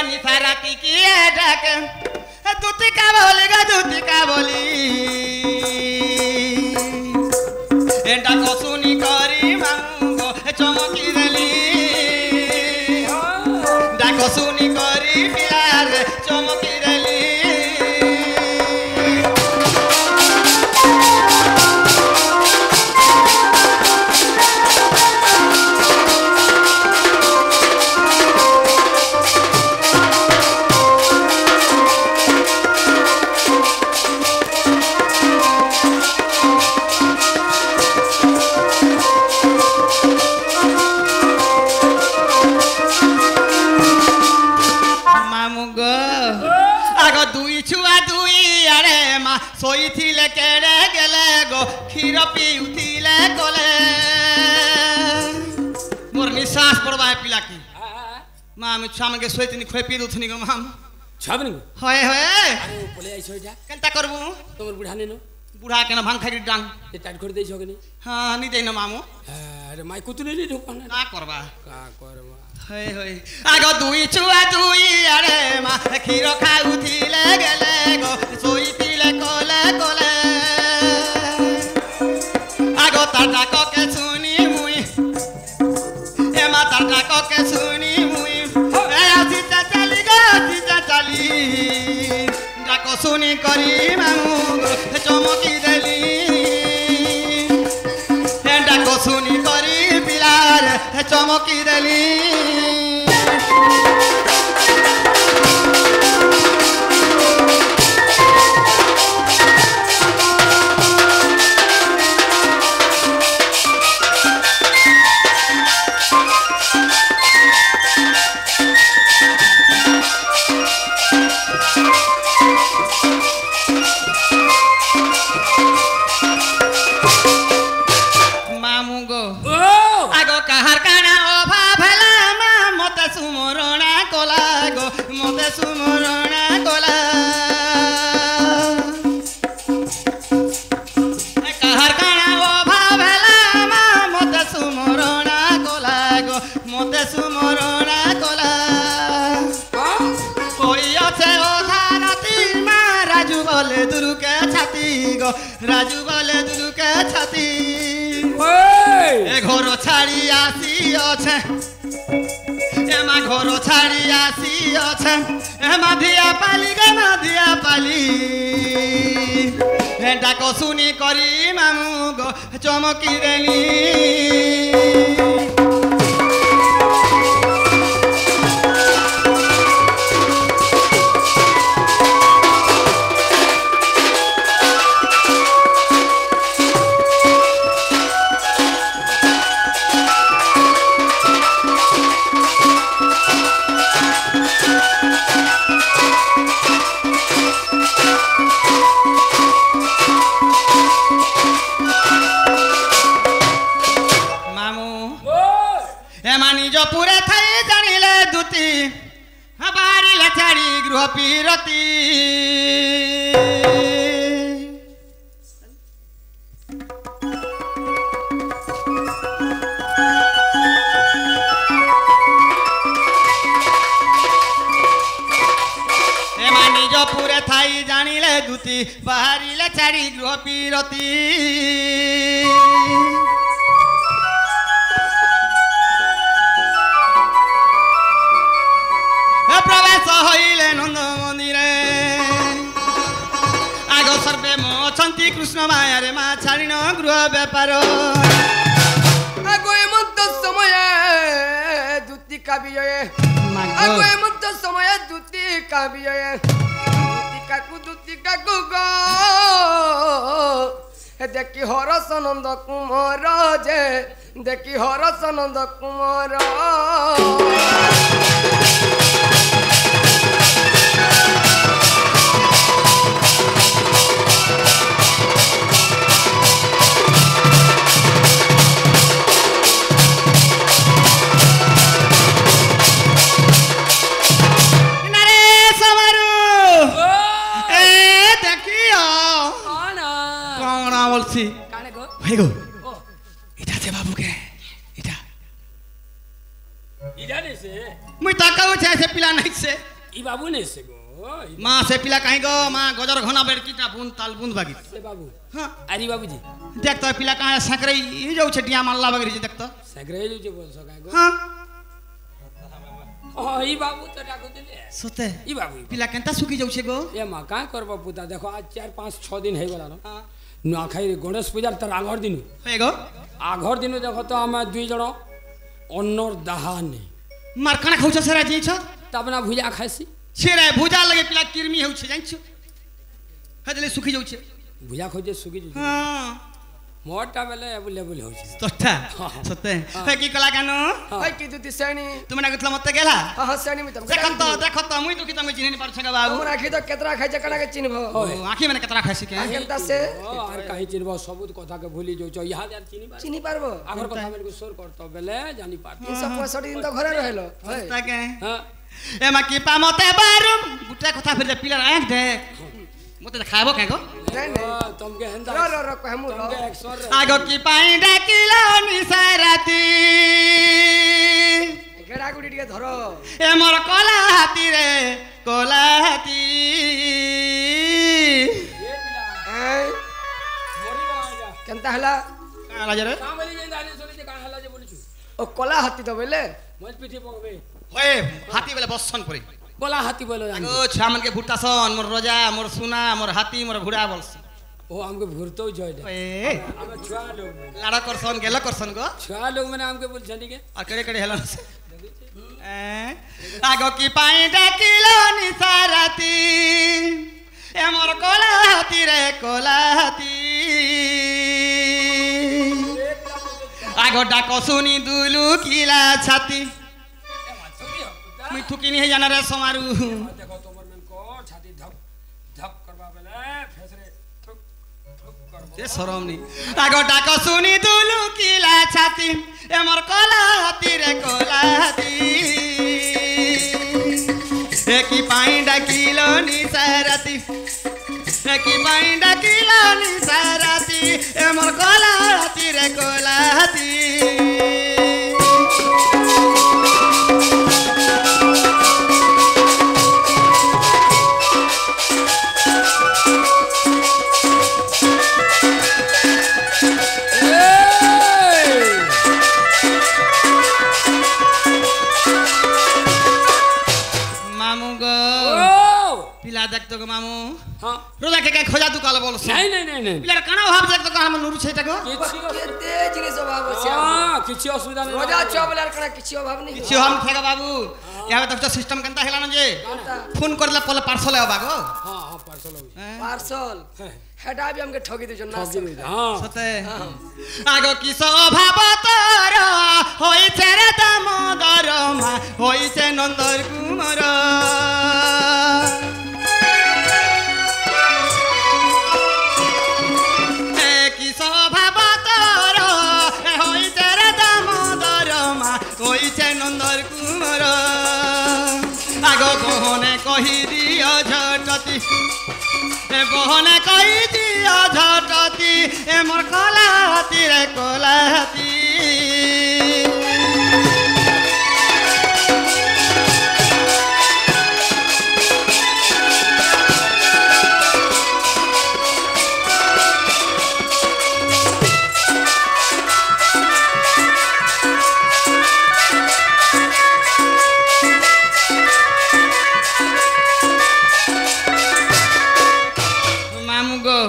निशा राती की डाक दूती का बोली गा दूती का बोली डाको सुनी करी मांगो चमकी देली डाको सुनी करी प्यार चमकी देली सोईथिले केड़े गेले गो खीर पीउथिले कोले मोर निश्वास पड़वा है पिला की माम शाम के सोईतनी खोई पी दुथनी गो माम छाबनी होए होए अरे बोले आई सोईटा केनता करबू तोर बुढ़ा ने नो बुढ़ा के ना भांग खाई डांग ये टाइट कर दे छगनी हां नी दे ना मामू अरे माई कुतने नी ढोपन का करबा होए होए आगो दुई छुआ दुई अरे मा खीर खाउथिले गेले गो सोईथिले कोले कोले आगो ताटा को के सुनी मुई ए मा ताटा को के सुनी मुई ए आसी चाली गो आसी चाली डाको सुनी करी मामू चमकी देली ए डाको सुनी करी पिलार चमकी देली राजू बोले दुरु के छाती ए घोरो छाड़ी आसी अछे ए मा घोरो छाड़ी आसी अछे ए मा धिया पाली गे मा धिया पाली ए डाको सुनी करी मामू गो चमकी देली पूरे थाई जानिले दूती हमारी लचारी गृह पीरती एमानी जो पूरे थाई जानिले दूती बाहरी लचारी गृह पीरती प्रवेश होइले नंद मंदिरे आगो सर्वे मोछंती कृष्ण माया रे मा छाड़िन गृह व्यापार आगो एमंत समय दूती काबिये आगो एमंत समय दूती काबिये दूती काकू गो देखी हरस नंद कुमार जे देखी हरस नंद कुमार हेगो इटा से बाबू के इटा इटा ने से मुई ताका उठे से पिला नहीं से ই বাবু নেই সে গো মা সে পিলা কাহি গো মা গজর ঘনা বেড়কিটা বুন তাল বুন বাগি সে বাবু হ্যাঁ আরে বাবুজি দেখ তো পিলা কাহি সাকরে ই যাও ছেটিয়া মাল্লা বাগি দেখ তো সাগরে যে বলছো কাই গো হ্যাঁ ই বাবু তো ডাকো দিলে সতে ই বাবু পিলা কেনতা সুকি যাউছে গো এ মা কাই করব পুতা দেখো আজ 4-5-6 দিন হই গলা না নুয়াখাই গণেশ পূজার তার আগর দিন হয়ে গো আগর দিন দেখো তো আমি দুই জন অন্নর দাহানে মার কানা খাউছ সেরা জিছ তাপনা ভুজা খাইছি সেরা ভুজা লাগে পিলা কিরমি হউছে জানছ হেদলে সুকি যাউছে ভুজা খোঁজে সুগি হ্যাঁ মোরটা বেলে অ্যাভেলেবল হচ্ছে তোরটা সতে হে কি কলা কেন ওই কি তুই শ্রেণী তুমি না গতলা মতে গেলা হ্যাঁ শ্রেণী মিতম দেখো তো মুই তো কি তুমি চিনি পারছ গা বাবু আমার আখি তো কেতরা খাইছে কানাকে চিনবো আখি মানে কেতরা খাইছি কে কেনতা সে আর কাহি চিনব সবুত কথাকে ভুলি যাচ্ছ ইহা আর চিনি পার চিনি পারবো আগর কথা মেরে সোর করতো বেলে জানি পার 365 দিন তো ঘরে রহিলো তাকে হ্যাঁ এ মা কি পামতে বারুম গুটা কথা ফিরে পিলার আখ দেখ মতে খাইব কে গো নাই নাই তোমকে হেন্দা র কহমু র তোমকে 100 আগো কি পাই ডাকিলো নিসারাতি গেড়া গুড়ি টিকে ধরো এ মোর কলা হাতি রে কলা হাতি এ পিলা এই মরি গলা এটা কেনতা হলা কালা জরে কামলি যে দাঁড়ি চলে যে কান হালা যে বলিছু ও কলা হাতি তো বলে মজ পিঠে পকবে ওয়ে হাতি বেলে বসন করে কলা হাতি বলো জানি আগো ছামনকে ভুটাসন মোর রজা মোর সোনা মোর হাতি মোর ঘোড়া বলছ ও हमको ঘুরতেও জয় দে ওয়ে আমরা ছুয়া লোক লাড়া করছন গেল করছন গো ছুয়া লোক মানে हमको বলছেন ঠিক আর কেড়ে কেড়ে হেলন আগো কি পাই ডাকিলো নিসারাতি এ মোর কলা হাতি রে কলা হাতি আগো ডাকো শুনি দুলু কিলা ছাতি মুই থুকি নি জানা রে সমারু দেখো তোমার মন কো ছাতি ধপ ধপ করবা বেলে ফেসরে ঠুক ঠুক করব এ শরম নি আগো ডাকো শুনি দুলু কিলা ছাতি এ মোর কলা হাতি রে কলা হাতি এ কি পাই ডাকিলো নিসারাতি এ কি পাই ডাকিলো নিসারাতি এ মোর কলা হাতি রে কলা হাতি মামু গো পিলা দেখতো গো মামু হ্যাঁ রোজা কে খোঁজা তু কাল বলছ নাই নাই নাই নাই পিলার কানা ভাব দেখতো কাল আমার নুরু সেটা গো কিছু কেতে জিনিস অভাব আছে কিছু অসুবিধা নেই রোজা চোয়া বলে আর কানা কিছু অভাব নেই কিছু হম থাকা বাবু ইয়াবে তো সিস্টেম কেনতা হেলানো যে ফোন করলে পলে পার্সল আবা গো হ্যাঁ হ্যাঁ পার্সল হবে পার্সল হ্যাঁ হেটা বি আমকে ঠকি দিছ না হ্যাঁ সতে আগো কি স্বভাব তোর হইছে রে দামোদর মা হইছে নন্দর কুমার কি স্বভাব তোর হইছে রে দামোদর মা হইছে নন্দর কুমার আগো গহনে কহি দিও ঝটতি বহনে কহি দিও ঝটতি এ মোর কলা হাতি রে কলা হাতি মামু গো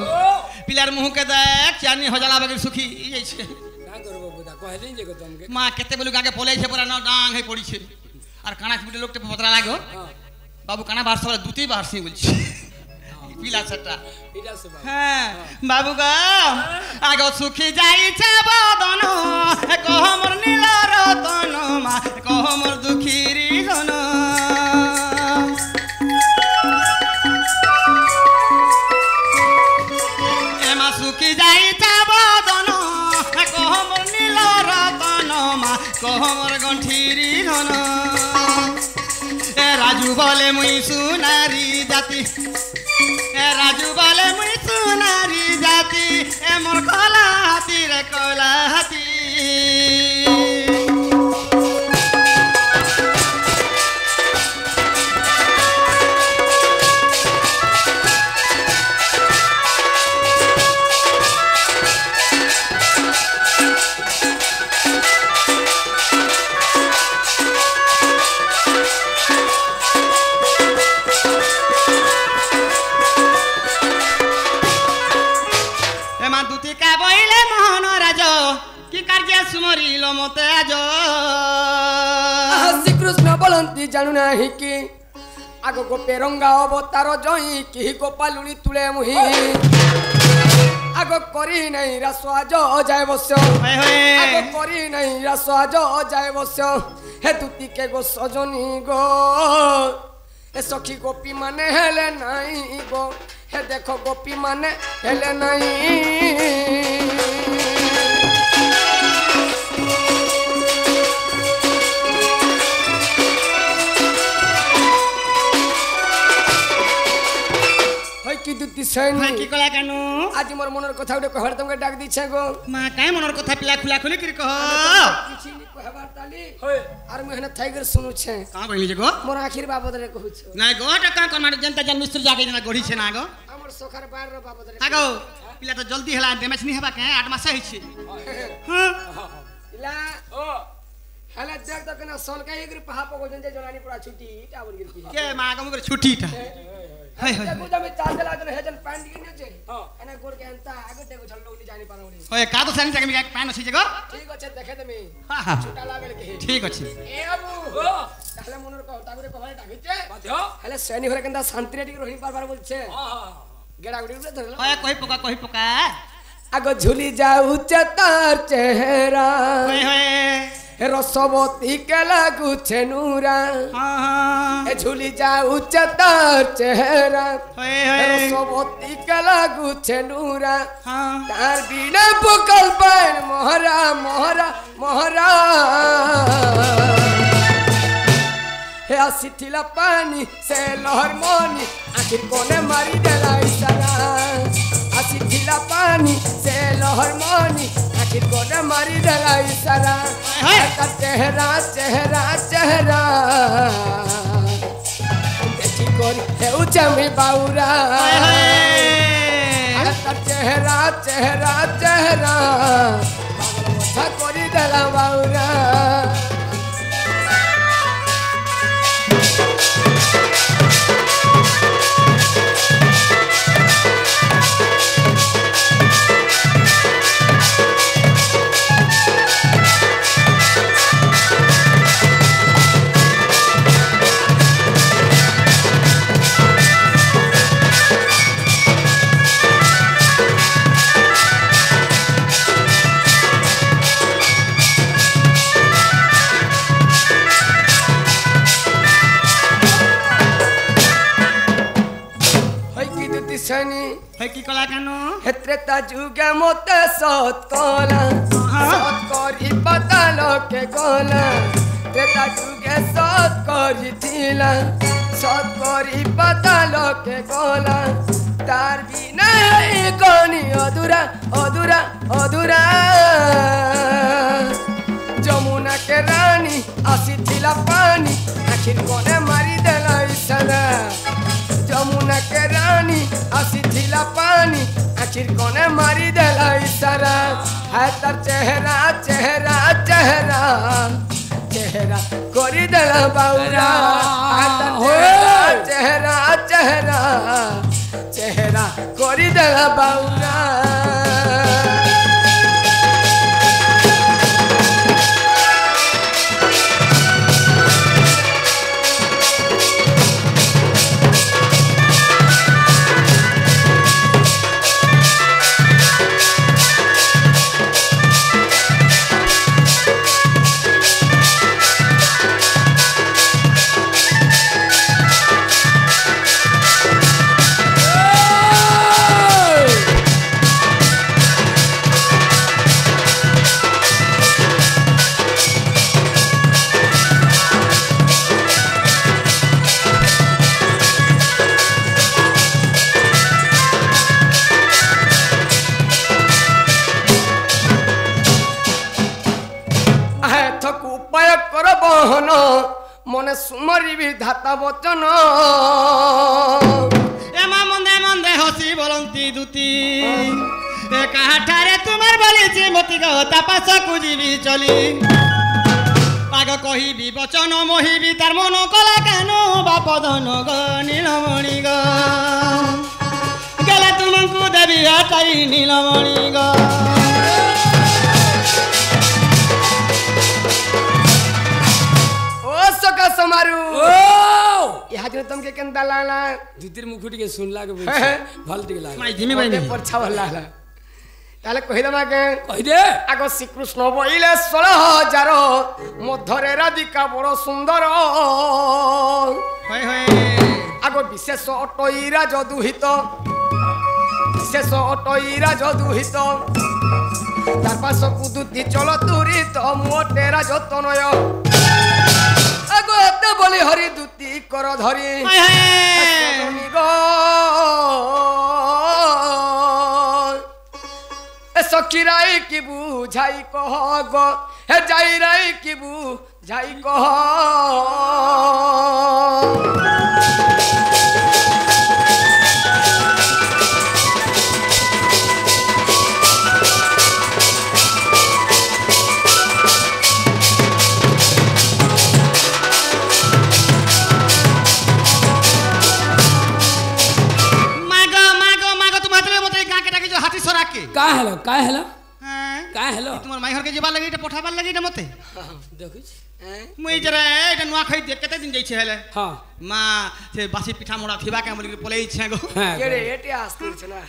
পিলার মুহকে দেখ চানি হজালা বাগের সুখী যাইছে কা করব বুদা কইলেন যে তোমকে মা কেতে বলু আগে পলাইছে পরা না ডাং হয়ে পড়িছে আর কানা পিটে লোকটা পতরা লাগো হ্যাঁ বাবু কানা বারছ দুটি বারছি বলছি পিলা সেটা এটা সে বাবু হ্যাঁ বাবু গো আগো সুখী যাইছে বদন কহ মোর নীল রতন মা কহ মোর দুঃখীরি ধন এমা সুখী যাইছে বদন কহ মোর নীল রতন মা কহ মোর গণ্ঠিরি ধন এ রাজু বলে মুই সুনারি জাতি এ রাজু বলে মুই সুনারি জাতি এ মোর কলা হাতি রে কলা হাতি ଡାକିଲ ମତେ ଆଜ ଶ୍ରୀକୃଷ୍ଣ ବୋଲନ୍ତି ଜାଣୁ ନାହିଁ କି ଆଗ ଗୋପେ ରଙ୍ଗା ଅବତାର ଜଇଁ କି ଗୋପାଲୁଣି ତୁଳେ ମୁହିଁ ଆଗ କରି ନାହିଁ ରାସ ଆଜ ଅଯାଏ ବସ୍ୟ ଆଗ କରି ନାହିଁ ରାସ ଆଜ ଅଯାଏ ବସ୍ୟ হে তুতিকে গো সজনী গো এ সখী গোপী মানে হেলে নাই গো হে দেখো গোপী মানে হেলে নাই কি দুতি সেন কি কলা কেন আজি মোর মনের কথা উঠে কহড় তোমাকে ডাক দিছে গো মা কাই মনের কথা পিলা খুলা খুলি কি কহ কিছু নি কহবার তালি হয় আর মে থাইগর শুনুছে কা কইলি যে গো মোর আখির বাবদরে কহুছ না গো টাকা কোন মার জনতা জন মিস্ত্রি জাগে না গড়িছে না গো আমার সখার বাইর বাবদরে আগো পিলা তো জলদি হেলা ড্যামেজ নি হেবা কে 8 মাস হইছে হ্যাঁ ইলা ও হেলা দেখ তো কেন সলকাই এগরি পাহা পগো জন যে জলানি পুরা ছুটি টা বল গিরতি কে মা গম করে ছুটিটা হাই হাই দেখো তুমি চাঁদলা জন হেজন প্যান্ট কিনে আছে এনা গোর কে আনতা আগে দেখো চল লোনি জানি পারোনি ওই কা তো সানি টাকা মি প্যান আছে যে গো ঠিক আছে দেখে তুমি হ্যাঁ ছুটা লাগলে কে ঠিক আছে এ বাবু তাহলে মনের কথা করে কহলে ডাকিছে বাধ্য হেলে শ্রেণী ঘরে কেনতা শান্তি রেডি রহি পারবার বলছে গেড়া গুড়ি উঠে ধরলো ওই কই পোকা আগো ঝুলি যাউছে তার চেহারা ওই হয় রসবতী কে লাগুছে নুরা হ্যাঁ এ ঝুলি যাউছে তার চেহারা হয় হয় রসবতী কে লাগুছে নুরা হ্যাঁ তার বিনা বকল পায় মোহরা মোহরা মোহরা হে আসিথিলা পানি সে লহর মনি আখির কোনে মারি দেলা ইশারা আসিথিলা পানি সে লহর মনি আখির কোনে মারি দেলা ইশারা তার চেহারা চেহারা চেহারা দেখি করি হেউছে আমি বাউরা তার চেহারা চেহারা চেহারা পাগল মথা করি দেলা বাউরা কি কলা কেন হেত্রেতা যুগে মতে সৎ কলা সৎ করি পাতালকে গলা ত্রেতা যুগে সৎ করিছিলা সৎ করি পাতালকে গলা তার বিনা কনি অধুরা অধুরা অধুরা যমুনাকে রানী আসিছিলা পানি আখির কোনে মারি দেলা ইশারা যমুনাকে রানী আসিছিলা পানি আখির কোনে মারি দেলা ইশারা হ্যাঁ তার চেহারা চেহারা চেহারা চেহারা করি দেলা বাউরা চেহারা চেহারা চেহারা করি দেলা বাউরা মনে সুমরিবি ধাতা বচন এমা মন্দে মন্দে হসি বলন্তি দুতি এ কাহাঠারে তোমার বলিছি মতি গো তাপাস কুজিবি চলি পাগ কহিবি বচন মহিবি তার মন কলা কেন বাপ ধন গ নীলমণি গ গেলে তুমକୁ দেবি হাটাই নীলমণি গ का समारू ओ यहाँ जो तुमके केंदा लाला दुतिर मुखुटी के सुनला के भल टिक लाग माई जिमी भाई पर छाव लाला ताले कहि दमा के कहि दे आगो श्रीकृष्ण बोइले 16,000 मध्यरे राधिका बड़ सुंदर होय होय आगो विशेष अटईरा जदुहित विशेष अटईरा जदुहित तार पास कुदुति चल तुरित मोटेरा जतनय आगो एते बोली हरि दुति कर धरी हाय हाय सखी राई की बुझाई कह गो हे जाई राई की बुझाई कह का हेलो का हेलो तुम्हार माई घर के जेबा लगी पठाबार लगी मते देखिस मुई जरा एटा नुआ खई देख केते दिन जाई छे हेले हां मां से बासी पिठा मोड़ा थिबा के बोली पलै छे गो केरे एटे आस्तिर छ ना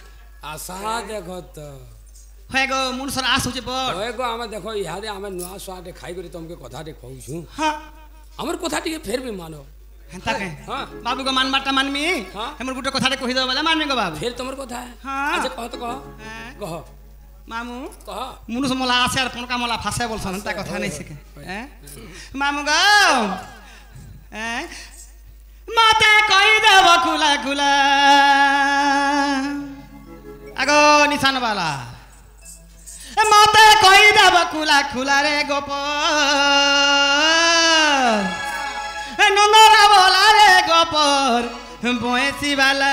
आशा देखो त होय गो मुनसर आस होचे बड़ होय गो हम देखो इहादे हम नुआ स्वादे खाई करी तुमके कथा दे कहू छु हां हमर कथा टिके फेर भी मानो हंता के हां बाबू को मान बाटा मानमी हमर गुटे कथा दे कहि दो वाला मानमी गो बाबू फेर तुमर कथा है हां अच्छा कह तो कह मामू कह मुनुस मला आसे और पनका मला फासे बोलसन हंता कथा नहीं सके हैं मामू गो हैं माते कहि देब खुला खुला आगो निशान वाला माते कहि देब खुला खुला रे गोपाल नंदरा बोला रे गोपर बोएसी वाला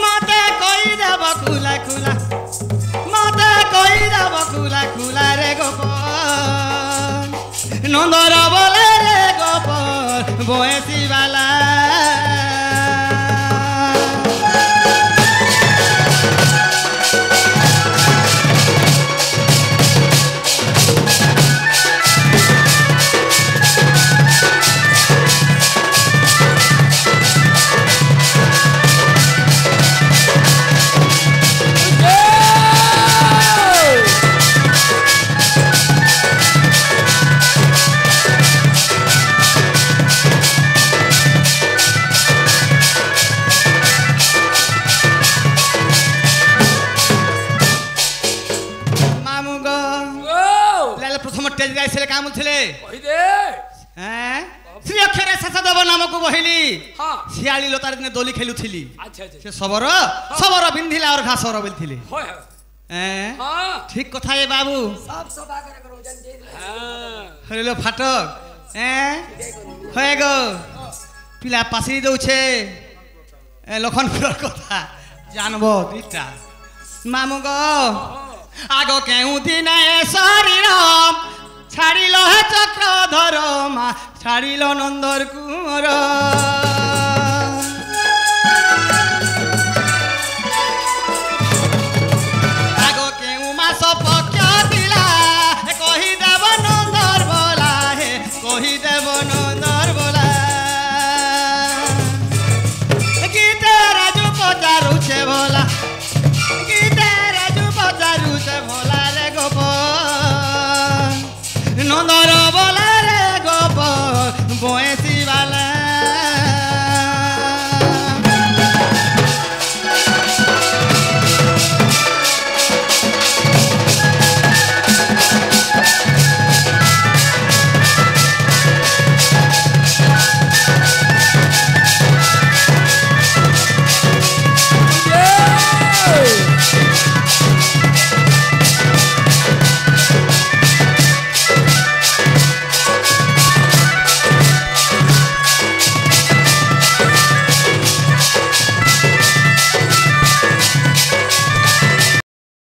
माते कहि देब खुला खुला माते कहि देब खुला खुला रे गोपर नंदरा बोला रे गोपर बोएसी वाला काम थे श्री अक्षर शेषदेव नाम को बहिली शियाली लतार दिन दोली खेलुली से सबर सबर बिंधिला और घासर बोलथिले ठीक कथा ये बाबू सब सभा करे करो जन दे हरिलो फाटक होय गो पिला पासी दउछे लखनपुर कथा जानबो दुईटा मामू गो आगो केउ दिन शरीर छाड़िल हे चक्रधर मा छाड़िल नंदर कुंवर आगो केउ मास पक्ष दिला कहि देव नंदर बोला हे कहि देव